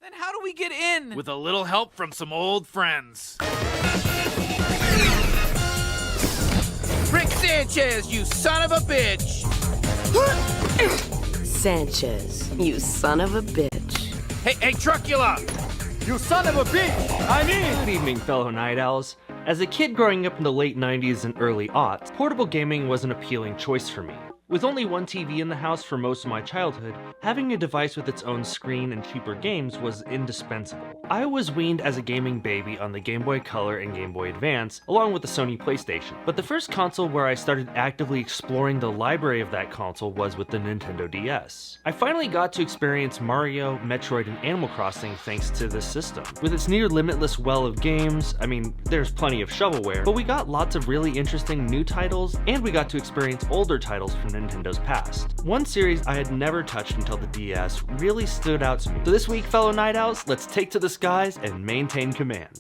Then how do we get in? With a little help from some old friends. Rick Sanchez, you son of a bitch! Sanchez, you son of a bitch. Hey, Trucula! You son of a bitch! Good evening, fellow Night Owls. As a kid growing up in the late 90s and early aughts, portable gaming was an appealing choice for me. With only one TV in the house for most of my childhood, having a device with its own screen and cheaper games was indispensable. I was weaned as a gaming baby on the Game Boy Color and Game Boy Advance, along with the Sony PlayStation. But the first console where I started actively exploring the library of that console was with the Nintendo DS. I finally got to experience Mario, Metroid, and Animal Crossing thanks to this system. With its near limitless well of games, I mean, there's plenty of shovelware, but we got lots of really interesting new titles, and we got to experience older titles from Nintendo's past. One series I had never touched until the DS really stood out to me. So this week, fellow Night Owls, let's take to the skies and maintain command.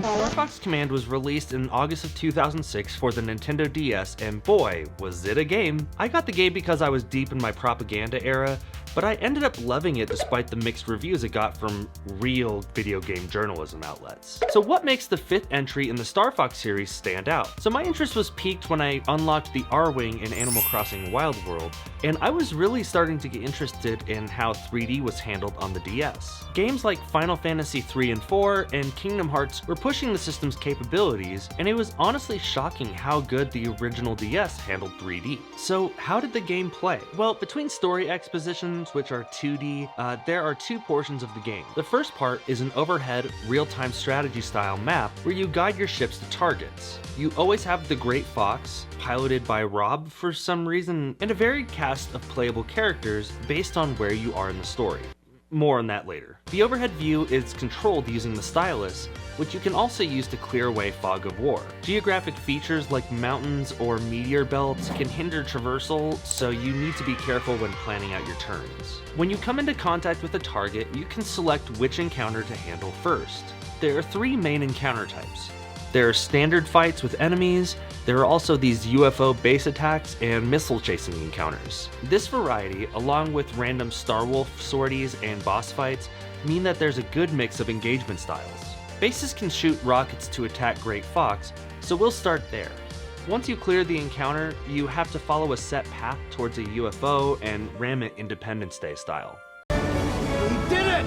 Starfox Command was released in August of 2006 for the Nintendo DS, and boy, was it a game. I got the game because I was deep in my propaganda era, but I ended up loving it despite the mixed reviews it got from real video game journalism outlets. So what makes the 5th entry in the Starfox series stand out? So my interest was piqued when I unlocked the R-Wing in Animal Crossing Wild World, and I was really starting to get interested in how 3D was handled on the DS. Games like Final Fantasy 3 and 4 and Kingdom Hearts were pushing the system's capabilities, and it was honestly shocking how good the original DS handled 3D. So how did the game play? Well, between story expositions, which are 2D, there are two portions of the game. The first part is an overhead, real-time strategy style map where you guide your ships to targets. You always have the Great Fox, piloted by Rob for some reason, and a varied cast of playable characters based on where you are in the story. More on that later. The overhead view is controlled using the stylus, which you can also use to clear away fog of war. Geographic features like mountains or meteor belts can hinder traversal, so you need to be careful when planning out your turns. When you come into contact with a target, you can select which encounter to handle first. There are 3 main encounter types. There are standard fights with enemies, there are also these UFO base attacks and missile chasing encounters. This variety, along with random Star Wolf sorties and boss fights, mean that there's a good mix of engagement styles. Bases can shoot rockets to attack Great Fox, so we'll start there. Once you clear the encounter, you have to follow a set path towards a UFO and ram it Independence Day style. He did it!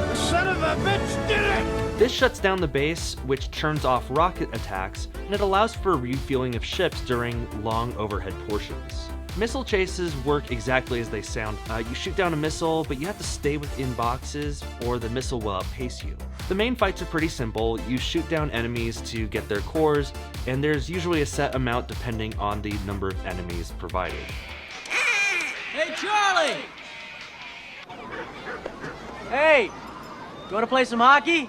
The son of a bitch did it! This shuts down the base, which turns off rocket attacks, and it allows for refueling of ships during long overhead portions. Missile chases work exactly as they sound. You shoot down a missile, but you have to stay within boxes or the missile will outpace you. The main fights are pretty simple. You shoot down enemies to get their cores, and there's usually a set amount depending on the number of enemies provided. Hey, Charlie! Hey, you wanna play some hockey?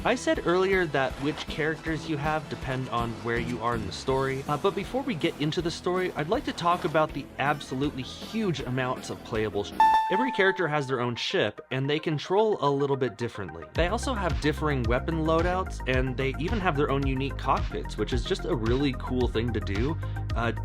I said earlier that which characters you have depend on where you are in the story, but before we get into the story, I'd like to talk about the absolutely huge amounts of playable Every character has their own ship, and they control a little bit differently. They also have differing weapon loadouts, and they even have their own unique cockpits, which is just a really cool thing to do,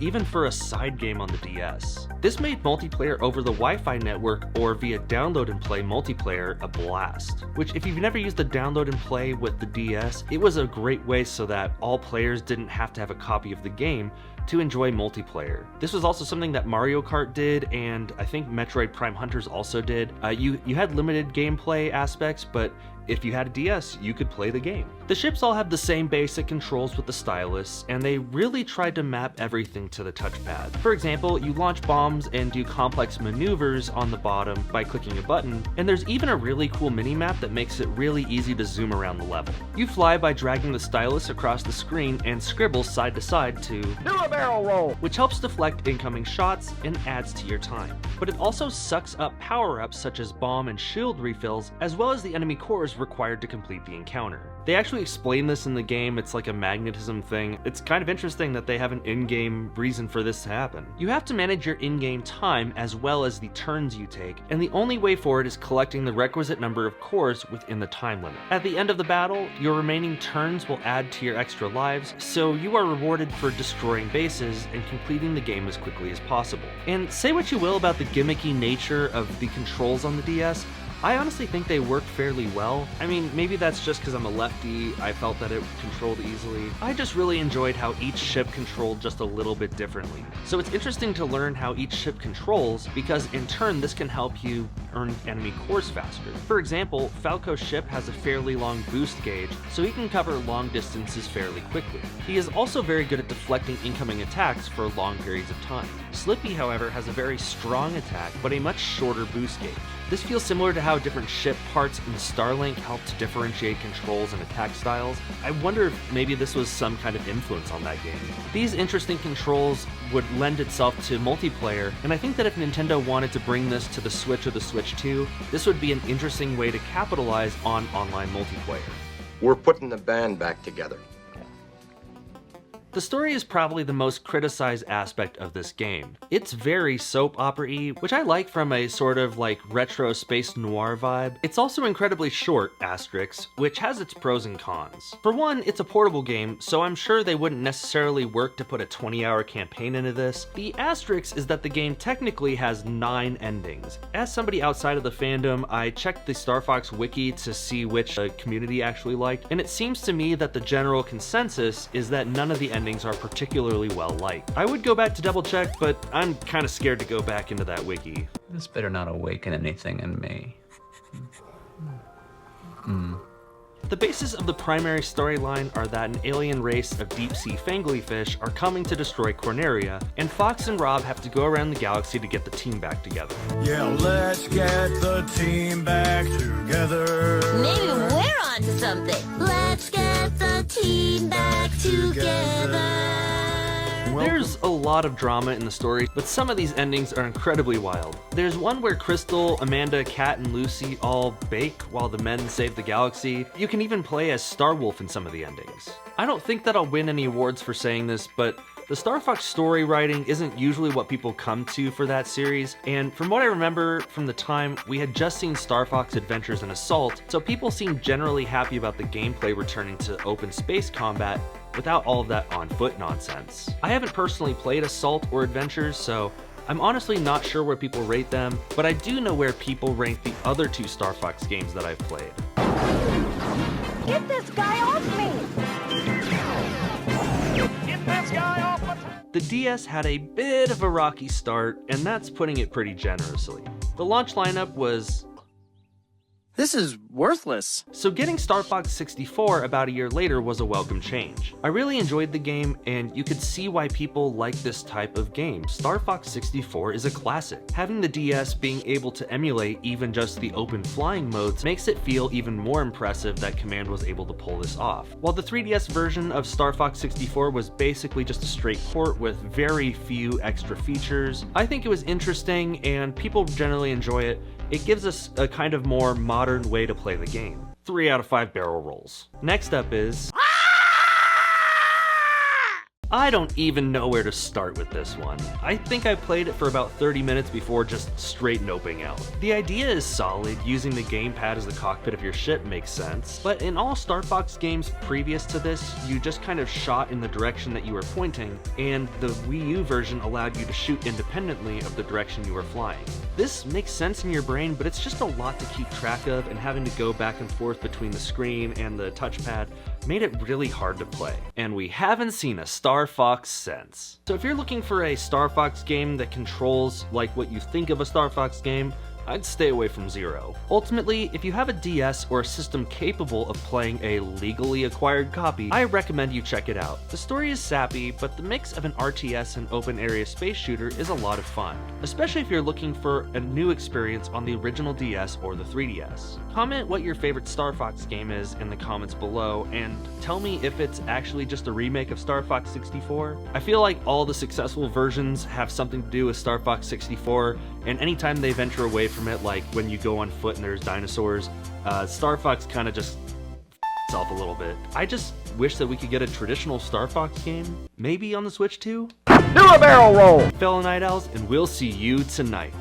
even for a side game on the DS. This made multiplayer over the Wi-Fi network or via download and play multiplayer a blast, which if you've never used the download and play with the DS, it was a great way so that all players didn't have to have a copy of the game to enjoy multiplayer. This was also something that Mario Kart did, and I think Metroid Prime Hunters also did. You had limited gameplay aspects, but if you had a DS, you could play the game. The ships all have the same basic controls with the stylus, and they really tried to map everything to the touchpad. For example, you launch bombs and do complex maneuvers on the bottom by clicking a button, and there's even a really cool mini-map that makes it really easy to zoom around the level. You fly by dragging the stylus across the screen and scribble side to side to Do a barrel roll! which helps deflect incoming shots and adds to your time. But it also sucks up power-ups such as bomb and shield refills, as well as the enemy cores required to complete the encounter. They actually explain this in the game. It's like a magnetism thing. It's kind of interesting that they have an in-game reason for this to happen. You have to manage your in-game time as well as the turns you take, and the only way forward is collecting the requisite number of cores within the time limit. At the end of the battle, your remaining turns will add to your extra lives, so you are rewarded for destroying bases and completing the game as quickly as possible. And say what you will about the gimmicky nature of the controls on the DS, I honestly think they work fairly well. I mean, maybe that's just because I'm a lefty, I felt that it controlled easily. I just really enjoyed how each ship controlled just a little bit differently. So it's interesting to learn how each ship controls, because in turn this can help you earn enemy cores faster. For example, Falco's ship has a fairly long boost gauge, so he can cover long distances fairly quickly. He is also very good at deflecting incoming attacks for long periods of time. Slippy, however, has a very strong attack, but a much shorter boost gauge. This feels similar to how different ship parts in Starlink help to differentiate controls and attack styles. I wonder if maybe this was some kind of influence on that game. These interesting controls would lend itself to multiplayer, and I think that if Nintendo wanted to bring this to the Switch or the Switch 2, this would be an interesting way to capitalize on online multiplayer. We're putting the band back together. The story is probably the most criticized aspect of this game. It's very soap opera-y, which I like from a sort of like retro space noir vibe. It's also incredibly short, asterisk, which has its pros and cons. For one, it's a portable game, so I'm sure they wouldn't necessarily work to put a 20-hour campaign into this. The asterisk is that the game technically has 9 endings. As somebody outside of the fandom, I checked the Starfox wiki to see which the community actually liked, and it seems to me that the general consensus is that none of the endings are particularly well liked. I would go back to double check, but I'm kind of scared to go back into that wiki. This better not awaken anything in me. The basis of the primary storyline are that an alien race of deep-sea fangly fish are coming to destroy Corneria, and Fox and Rob have to go around the galaxy to get the team back together. Yeah, let's get the team back together. Maybe we're onto something. Let's get the team back together. There's a lot of drama in the story, but some of these endings are incredibly wild. There's one where Crystal, Amanda, Kat, and Lucy all bake while the men save the galaxy. You can even play as Starwolf in some of the endings. I don't think that I'll win any awards for saying this, but the Starfox story writing isn't usually what people come to for that series, and from what I remember from the time, we had just seen Starfox Adventures and Assault, so people seemed generally happy about the gameplay returning to open space combat without all of that on-foot nonsense. I haven't personally played Assault or Adventures, so I'm honestly not sure where people rate them, but I do know where people rank the other 2 Starfox games that I've played. Get this guy off me! Get this guy off my... The DS had a bit of a rocky start, and that's putting it pretty generously. The launch lineup was... This is worthless. So getting Star Fox 64 about a year later was a welcome change. I really enjoyed the game, and you could see why people like this type of game. Star Fox 64 is a classic. Having the DS being able to emulate even just the open flying modes makes it feel even more impressive that Command was able to pull this off. While the 3DS version of Star Fox 64 was basically just a straight port with very few extra features, I think it was interesting and people generally enjoy it. It gives us a kind of more modern way to play the game. 3 out of 5 barrel rolls. Next up is... I don't even know where to start with this one. I think I played it for about 30 minutes before just straight noping out. The idea is solid, using the gamepad as the cockpit of your ship makes sense, but in all Star Fox games previous to this, you just kind of shot in the direction that you were pointing, and the Wii U version allowed you to shoot independently of the direction you were flying. This makes sense in your brain, but it's just a lot to keep track of, and having to go back and forth between the screen and the touchpad made it really hard to play. And we haven't seen a Star Fox since. So if you're looking for a Star Fox game that controls like what you think of a Star Fox game, I'd stay away from Zero. Ultimately, if you have a DS or a system capable of playing a legally acquired copy, I recommend you check it out. The story is sappy, but the mix of an RTS and open area space shooter is a lot of fun, especially if you're looking for a new experience on the original DS or the 3DS. Comment what your favorite Star Fox game is in the comments below, and tell me if it's actually just a remake of Star Fox 64. I feel like all the successful versions have something to do with Star Fox 64, and anytime they venture away from from it, like when you go on foot and there's dinosaurs. Star Fox kind of just itself a little bit. I just wish that we could get a traditional Star Fox game, maybe on the Switch too. Do a barrel roll! Fellow Night Owls, and we'll see you tonight.